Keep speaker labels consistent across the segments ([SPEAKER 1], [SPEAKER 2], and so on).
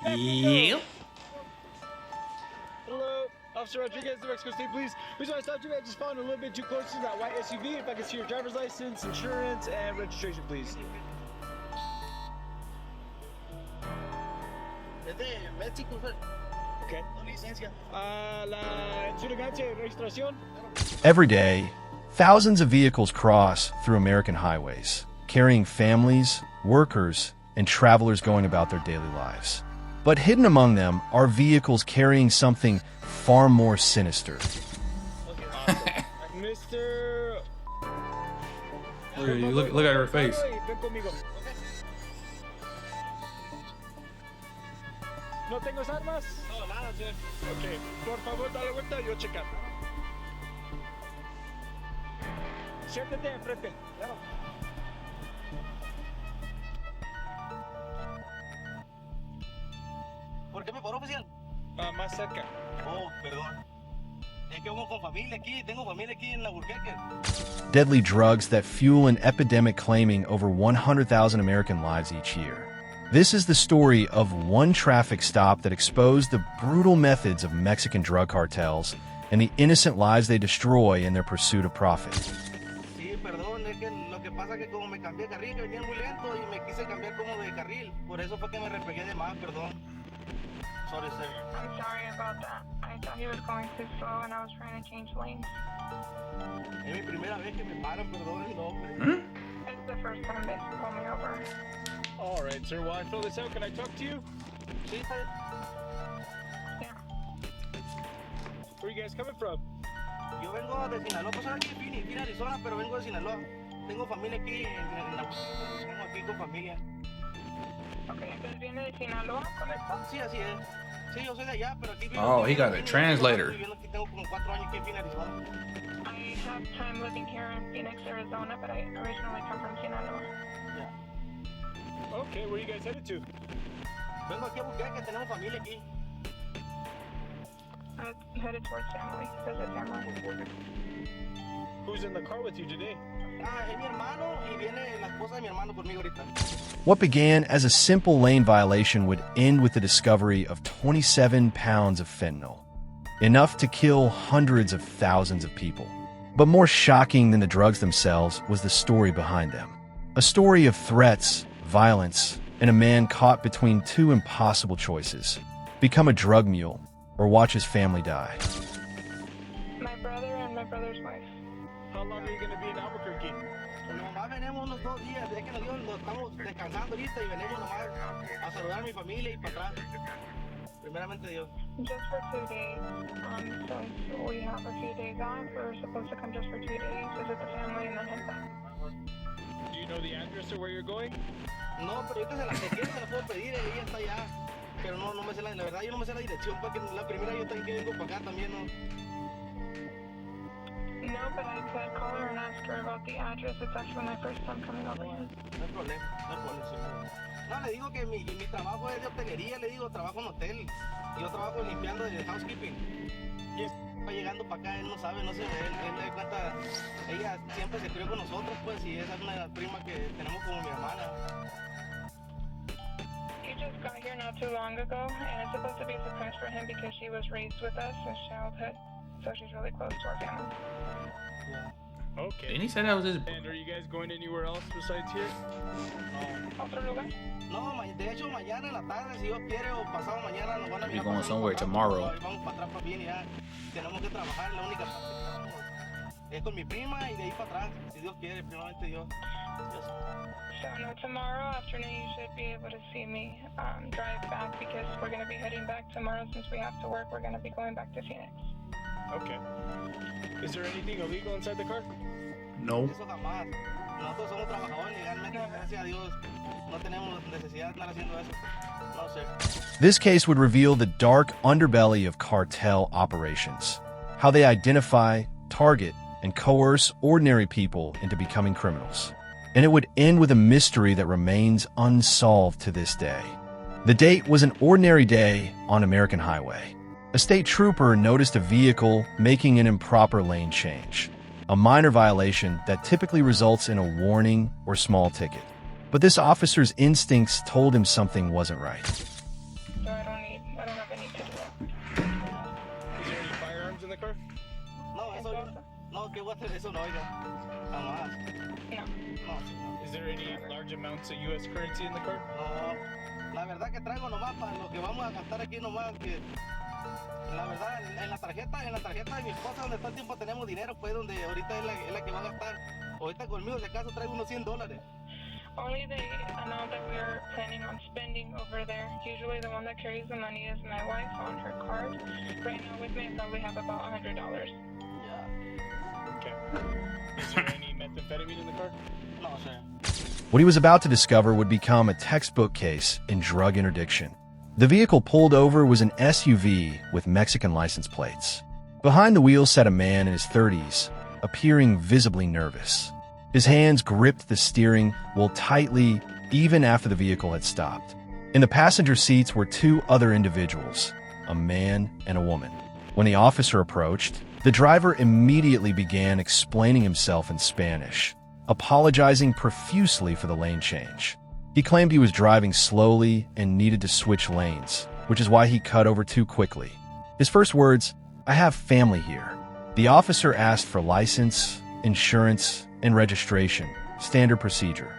[SPEAKER 1] Yep.
[SPEAKER 2] Hello, Officer Rodriguez, the Mexico State Police. Reason why I stopped you, I just found a little bit too close to that white SUV. If I can see your driver's license, insurance, and registration, please. Okay. En su elegancia y registración.
[SPEAKER 3] Every day, thousands of vehicles cross through American highways, carrying families, workers, and travelers going about their daily lives. But hidden among them are vehicles carrying something far more sinister.
[SPEAKER 2] Okay, awesome. Mr.
[SPEAKER 1] Look at her face.
[SPEAKER 2] Ven conmigo. ¿No tengo armas? No, nada, señor. Ok, por favor, dale vuelta y yo checar. Siéntate enfrente. Claro.
[SPEAKER 4] ¿Por qué me paró, oficial?
[SPEAKER 2] Más cerca.
[SPEAKER 4] Oh, perdón. Es que vengo con familia aquí, tengo familia aquí en la Albuquerque.
[SPEAKER 3] Deadly drugs that fuel an epidemic claiming over 100,000 American lives each year. This is the story of one traffic stop that exposed the brutal methods of Mexican drug cartels and the innocent lives they destroy in their pursuit of profit.
[SPEAKER 4] Sí, perdón, es que lo que pasa es que como me cambié de carril, que venía muy lento y me quise cambiar como de carril. Por eso fue que me repegué de más, perdón. Sorry, sir.
[SPEAKER 5] I'm sorry about that. I thought he was going too slow and I was trying to change lanes.
[SPEAKER 4] Es mi primera vez que me paran, perdón el nombre.
[SPEAKER 5] It's the first time they pulled me over.
[SPEAKER 2] All right, sir. While I fill this out, can I talk to you?
[SPEAKER 4] Sí, está bien.
[SPEAKER 5] Yeah.
[SPEAKER 2] Where are you guys coming from?
[SPEAKER 4] Yo vengo de Sinaloa, pues aquí en Arizona, pero vengo de Sinaloa. Tengo familia aquí, vengo aquí con familia.
[SPEAKER 5] Okay, entonces viene de Sinaloa, ¿correcto?
[SPEAKER 4] Sí, así es. Sí, yo soy de allá, pero aquí vivo.
[SPEAKER 1] Oh, he got a translator.
[SPEAKER 4] Viviendo aquí tengo como 4 años aquí en Arizona.
[SPEAKER 5] I have time living here in Phoenix, Arizona, but I originally come from Sinaloa.
[SPEAKER 2] Okay, where are you guys headed to?
[SPEAKER 4] Vengo aquí a buscar que tenemos familia aquí.
[SPEAKER 5] Headed towards family, visit family.
[SPEAKER 2] Who's in the car with you today?
[SPEAKER 4] Ah, es mi hermano y viene la esposa de mi hermano conmigo ahorita.
[SPEAKER 3] What began as a simple lane violation would end with the discovery of 27 pounds of fentanyl, enough to kill hundreds of thousands of people. But more shocking than the drugs themselves was the story behind them. A story of threats, violence, and a man caught between two impossible choices: become a drug mule or watch his family die.
[SPEAKER 5] My brother and my brother's wife.
[SPEAKER 2] How long are you going to be in Albuquerque?
[SPEAKER 4] Nomás venimos unos 2 días, es que nos estamos descansando ahorita y venimos nomás a saludar a mi familia y para atrás. Primeramente Dios.
[SPEAKER 5] Just for 2 days. Since we have a few days off, we're supposed to come just for 2 days, visit the family, and then head back.
[SPEAKER 2] Do you know the address of where you're going?
[SPEAKER 4] No, pero ahorita se la puedo pedir, ella está allá. Pero no me sé la verdad, yo no me sé la dirección, porque la primera yo también que vengo para acá también, ¿no?
[SPEAKER 5] No, but I could call her and ask her about the address. It's actually my first time coming over here.
[SPEAKER 4] No hay problema, señor. No, le digo que mi trabajo es de hotelería, le digo, trabajo en hotel. Yo trabajo limpiando de housekeeping. Y está llegando para acá, él no sabe, no sé, él le da cuenta, ella siempre se crió con nosotros, pues, y esa es una prima que tenemos como mi hermana.
[SPEAKER 5] She just got here not too long ago, and it's supposed to be a surprise for him because she was raised with us since childhood. So she's really close to our family.
[SPEAKER 4] Yeah.
[SPEAKER 2] Okay.
[SPEAKER 1] Didn't he say that was his?
[SPEAKER 2] And are you guys going anywhere else besides here?
[SPEAKER 5] ¿Otro lugar?
[SPEAKER 4] No, de hecho mañana en la tarde, si Dios quiere, o pasado mañana nos van a
[SPEAKER 1] You're going somewhere tomorrow.
[SPEAKER 4] Vamos para atrás para bien, ya tenemos que trabajar, la única parte que vamos es con mi prima y de ahí para atrás, si Dios quiere, primeramente Dios.
[SPEAKER 5] So no, tomorrow afternoon you should be able to see me drive back because we're going to be heading back tomorrow since we have to work. We're going to be going back to Phoenix.
[SPEAKER 2] Okay. Is there anything illegal inside the car?
[SPEAKER 1] No.
[SPEAKER 4] Eso jamás. Nosotros somos trabajadores legalmente, gracias a Dios. No tenemos necesidad de estar haciendo eso. No sé.
[SPEAKER 3] This case would reveal the dark underbelly of cartel operations, how they identify, target, and coerce ordinary people into becoming criminals. And it would end with a mystery that remains unsolved to this day. The date was an ordinary day on American Highway. A state trooper noticed a vehicle making an improper lane change, a minor violation that typically results in a warning or small ticket. But this officer's instincts told him something wasn't right.
[SPEAKER 5] so I don't have any to do it.
[SPEAKER 2] Is there any firearms in the car?
[SPEAKER 4] No, eso no, que voy a hacer eso, no, oiga. Jamás.
[SPEAKER 5] No.
[SPEAKER 4] No, señor.
[SPEAKER 2] Is there any large amounts of U.S. currency in the car?
[SPEAKER 4] No, la verdad que traigo nomás para lo que vamos a gastar aquí nomás, que la verdad en la tarjeta de mi esposa donde todo el tiempo tenemos dinero, pues donde ahorita es la que va a gastar. Ahorita conmigo si acaso traigo unos $100.
[SPEAKER 5] Only the amount that we are planning on spending over there. Usually the one that carries the money is my wife on her card. Right now with me I probably have about $100.
[SPEAKER 4] Yeah.
[SPEAKER 2] Okay. Is there any methamphetamine in the car?
[SPEAKER 4] No, sir.
[SPEAKER 3] What he was about to discover would become a textbook case in drug interdiction. The vehicle pulled over was an SUV with Mexican license plates. Behind the wheel sat a man in his 30s, appearing visibly nervous. His hands gripped the steering wheel tightly even after the vehicle had stopped. In the passenger seats were two other individuals, a man and a woman. When the officer approached, the driver immediately began explaining himself in Spanish, apologizing profusely for the lane change. He claimed he was driving slowly and needed to switch lanes, which is why he cut over too quickly. His first words, "I have family here." The officer asked for license, insurance, and registration, standard procedure.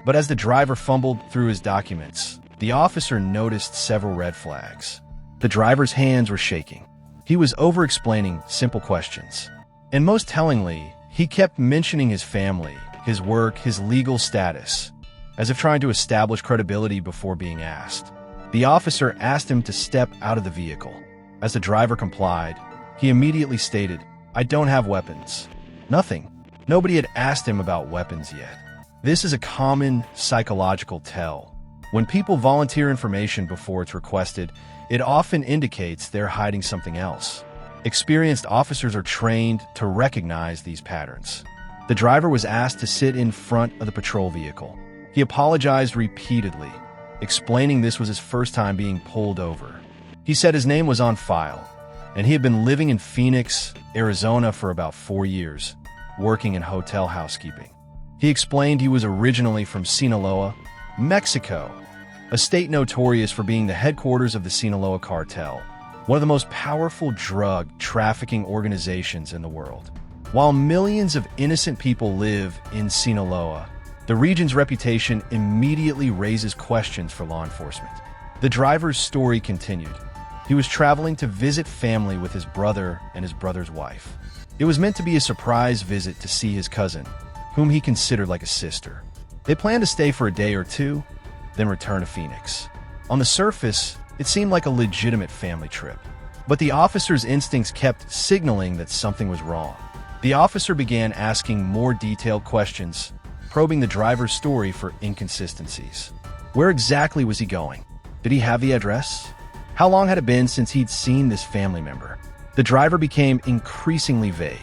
[SPEAKER 3] But as the driver fumbled through his documents, the officer noticed several red flags. The driver's hands were shaking. He was over-explaining simple questions. And most tellingly, he kept mentioning his family, his work, his legal status, as if trying to establish credibility before being asked. The officer asked him to step out of the vehicle. As the driver complied, he immediately stated, "I don't have weapons." Nothing. Nobody had asked him about weapons yet. This is a common psychological tell. When people volunteer information before it's requested, it often indicates they're hiding something else. Experienced officers are trained to recognize these patterns. The driver was asked to sit in front of the patrol vehicle. He apologized repeatedly, explaining this was his first time being pulled over. He said his name was on file, and he had been living in Phoenix, Arizona for about 4 years, working in hotel housekeeping. He explained he was originally from Sinaloa, Mexico, a state notorious for being the headquarters of the Sinaloa Cartel, one of the most powerful drug trafficking organizations in the world. While millions of innocent people live in Sinaloa, the region's reputation immediately raises questions for law enforcement. The driver's story continued. He was traveling to visit family with his brother and his brother's wife. It was meant to be a surprise visit to see his cousin, whom he considered like a sister. They planned to stay for a day or two, then return to Phoenix. On the surface, it seemed like a legitimate family trip, but the officer's instincts kept signaling that something was wrong. The officer began asking more detailed questions, probing the driver's story for inconsistencies. Where exactly was he going? Did he have the address? How long had it been since he'd seen this family member? The driver became increasingly vague.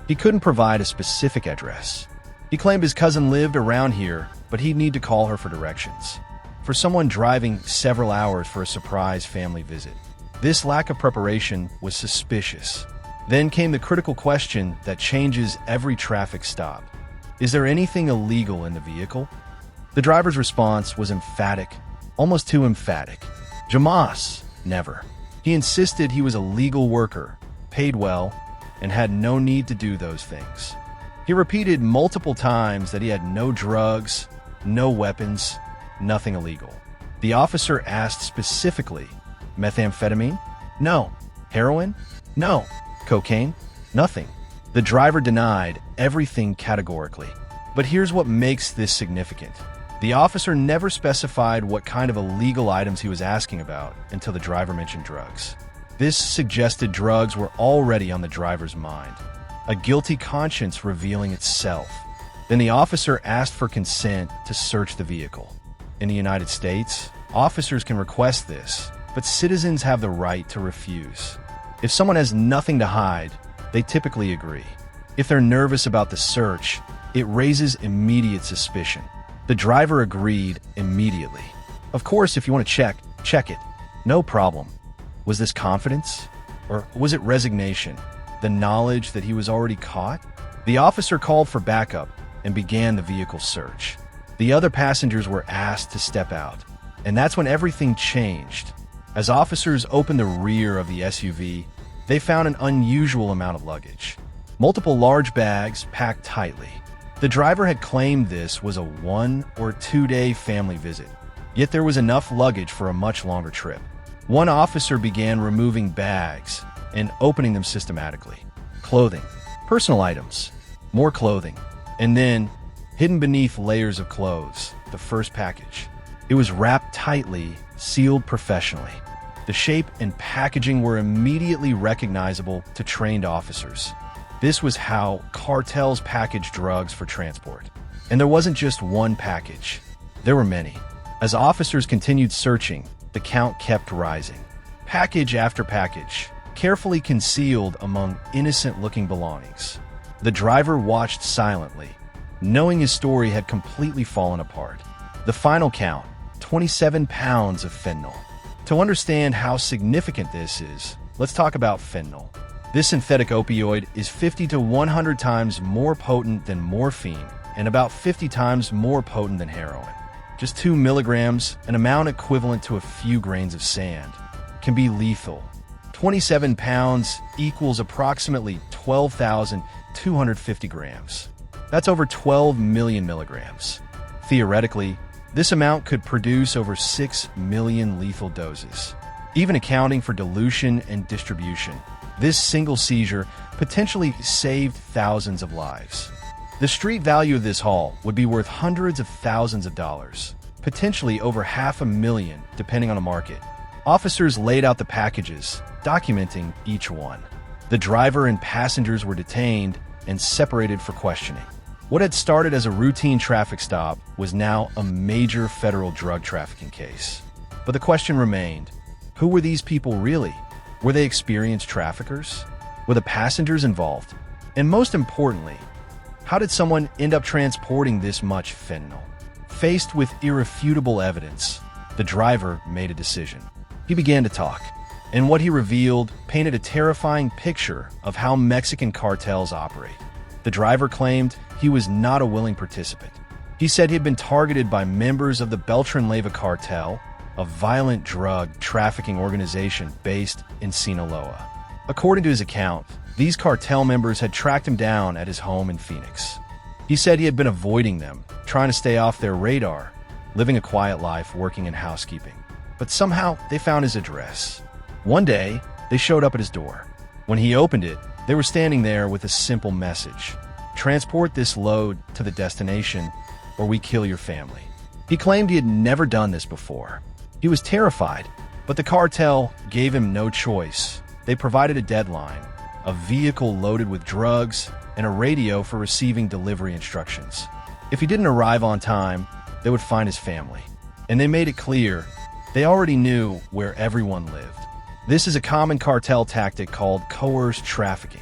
[SPEAKER 3] He couldn't provide a specific address. He claimed his cousin lived around here, but he'd need to call her for directions. For someone driving several hours for a surprise family visit, this lack of preparation was suspicious. Then came the critical question that changes every traffic stop. Is there anything illegal in the vehicle? The driver's response was emphatic, almost too emphatic. Jamás, never. He insisted he was a legal worker, paid well, and had no need to do those things. He repeated multiple times that he had no drugs, no weapons, nothing illegal. The officer asked specifically, methamphetamine? No. Heroin? No. Cocaine? Nothing. The driver denied everything categorically. But here's what makes this significant. The officer never specified what kind of illegal items he was asking about until the driver mentioned drugs. This suggested drugs were already on the driver's mind, a guilty conscience revealing itself. Then the officer asked for consent to search the vehicle. In the United States, officers can request this, but citizens have the right to refuse. If someone has nothing to hide, they typically agree. If they're nervous about the search, it raises immediate suspicion. The driver agreed immediately. Of course, if you want to check it. No problem. Was this confidence? Or was it resignation? The knowledge that he was already caught? The officer called for backup and began the vehicle search. The other passengers were asked to step out. And that's when everything changed. As officers opened the rear of the SUV, they found an unusual amount of luggage. Multiple large bags packed tightly. The driver had claimed this was a 1 or 2 day family visit, yet there was enough luggage for a much longer trip. One officer began removing bags and opening them systematically. Clothing, personal items, more clothing, and then, hidden beneath layers of clothes, the first package. It was wrapped tightly, sealed professionally. The shape and packaging were immediately recognizable to trained officers. This was how cartels package drugs for transport. And there wasn't just one package. There were many. As officers continued searching, the count kept rising. Package after package, carefully concealed among innocent-looking belongings. The driver watched silently, knowing his story had completely fallen apart. The final count, 27 pounds of fentanyl. To understand how significant this is, let's talk about fentanyl. This synthetic opioid is 50 to 100 times more potent than morphine and about 50 times more potent than heroin. Just 2 milligrams, an amount equivalent to a few grains of sand, can be lethal. 27 pounds equals approximately 12,250 grams. That's over 12 million milligrams. Theoretically, this amount could produce over 6 million lethal doses. Even accounting for dilution and distribution, this single seizure potentially saved thousands of lives. The street value of this haul would be worth hundreds of thousands of dollars, potentially over $500,000 depending on the market. Officers laid out the packages, documenting each one. The driver and passengers were detained and separated for questioning. What had started as a routine traffic stop was now a major federal drug trafficking case. But the question remained, who were these people really? Were they experienced traffickers? Were the passengers involved? And most importantly, how did someone end up transporting this much fentanyl? Faced with irrefutable evidence, the driver made a decision. He began to talk, and what he revealed painted a terrifying picture of how Mexican cartels operate. The driver claimed he was not a willing participant. He said he had been targeted by members of the Beltran-Leyva cartel, a violent drug trafficking organization based in Sinaloa. According to his account, these cartel members had tracked him down at his home in Phoenix. He said he had been avoiding them, trying to stay off their radar, living a quiet life working in housekeeping. But somehow they found his address. One day, they showed up at his door. When he opened it, they were standing there with a simple message: transport this load to the destination or we kill your family. He claimed he had never done this before. He was terrified, but the cartel gave him no choice. They provided a deadline, a vehicle loaded with drugs, and a radio for receiving delivery instructions. If he didn't arrive on time, they would find his family. And they made it clear they already knew where everyone lived. This is a common cartel tactic called coerced trafficking.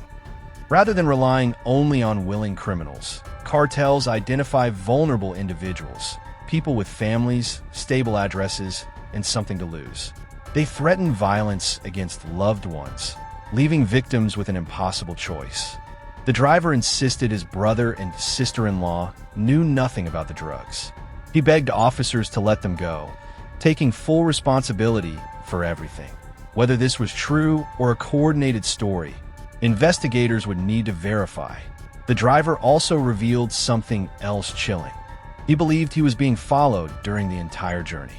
[SPEAKER 3] Rather than relying only on willing criminals, cartels identify vulnerable individuals, people with families, stable addresses, and something to lose. They threaten violence against loved ones, leaving victims with an impossible choice. The driver insisted his brother and sister-in-law knew nothing about the drugs. He begged officers to let them go, taking full responsibility for everything. Whether this was true or a coordinated story, investigators would need to verify. The driver also revealed something else chilling. He believed he was being followed during the entire journey.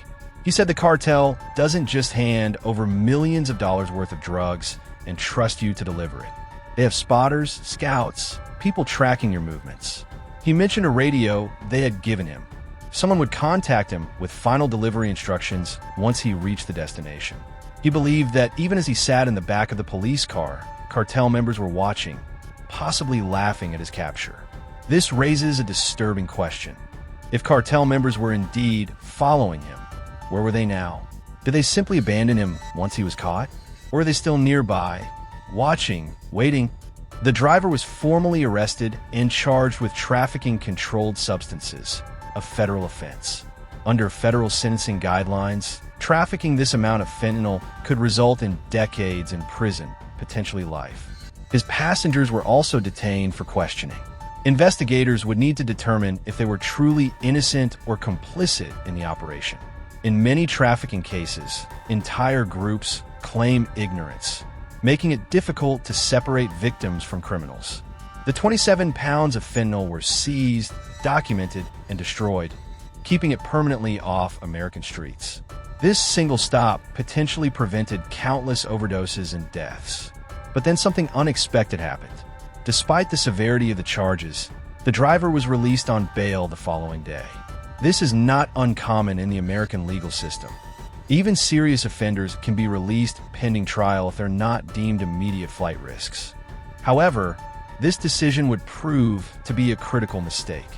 [SPEAKER 3] He said the cartel doesn't just hand over millions of dollars worth of drugs and trust you to deliver it. They have spotters, scouts, people tracking your movements. He mentioned a radio they had given him. Someone would contact him with final delivery instructions once he reached the destination. He believed that even as he sat in the back of the police car, cartel members were watching, possibly laughing at his capture. This raises a disturbing question. If cartel members were indeed following him, where were they now? Did they simply abandon him once he was caught? Or were they still nearby, watching, waiting? The driver was formally arrested and charged with trafficking controlled substances, a federal offense. Under federal sentencing guidelines, trafficking this amount of fentanyl could result in decades in prison, potentially life. His passengers were also detained for questioning. Investigators would need to determine if they were truly innocent or complicit in the operation. In many trafficking cases, entire groups claim ignorance, making it difficult to separate victims from criminals. The 27 pounds of fentanyl were seized, documented, and destroyed, keeping it permanently off American streets. This single stop potentially prevented countless overdoses and deaths. But then something unexpected happened. Despite the severity of the charges, the driver was released on bail the following day. This is not uncommon in the American legal system. Even serious offenders can be released pending trial if they're not deemed immediate flight risks. However, this decision would prove to be a critical mistake.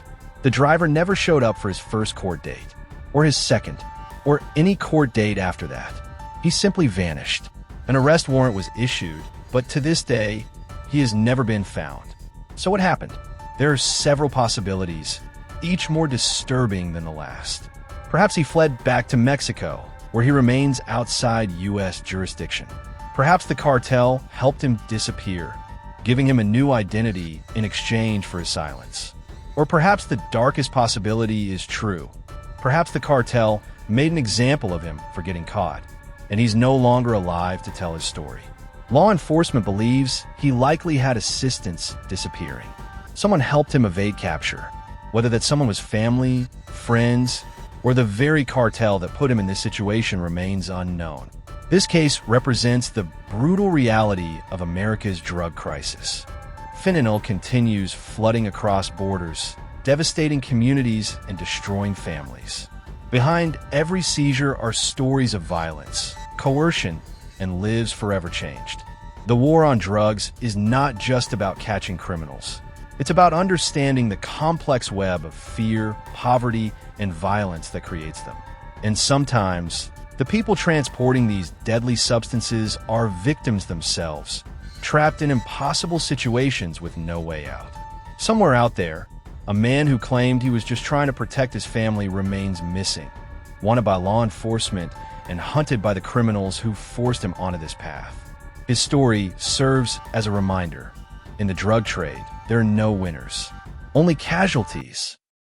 [SPEAKER 3] The driver never showed up for his first court date, or his second, or any court date after that. He simply vanished. An arrest warrant was issued, but to this day, he has never been found. So what happened? There are several possibilities, each more disturbing than the last. Perhaps he fled back to Mexico, where he remains outside U.S. jurisdiction. Perhaps the cartel helped him disappear, giving him a new identity in exchange for his silence. Or perhaps the darkest possibility is true. Perhaps the cartel made an example of him for getting caught, and he's no longer alive to tell his story. Law enforcement believes he likely had assistance disappearing. Someone helped him evade capture, whether that someone was family, friends, or the very cartel that put him in this situation remains unknown. This case represents the brutal reality of America's drug crisis. Fentanyl continues flooding across borders, devastating communities and destroying families. Behind every seizure are stories of violence, coercion, and lives forever changed. The war on drugs is not just about catching criminals. It's about understanding the complex web of fear, poverty, and violence that creates them. And sometimes, the people transporting these deadly substances are victims themselves, trapped in impossible situations with no way out. Somewhere out there, a man who claimed he was just trying to protect his family remains missing, wanted by law enforcement and hunted by the criminals who forced him onto this path. His story serves as a reminder. In the drug trade, there are no winners, only casualties.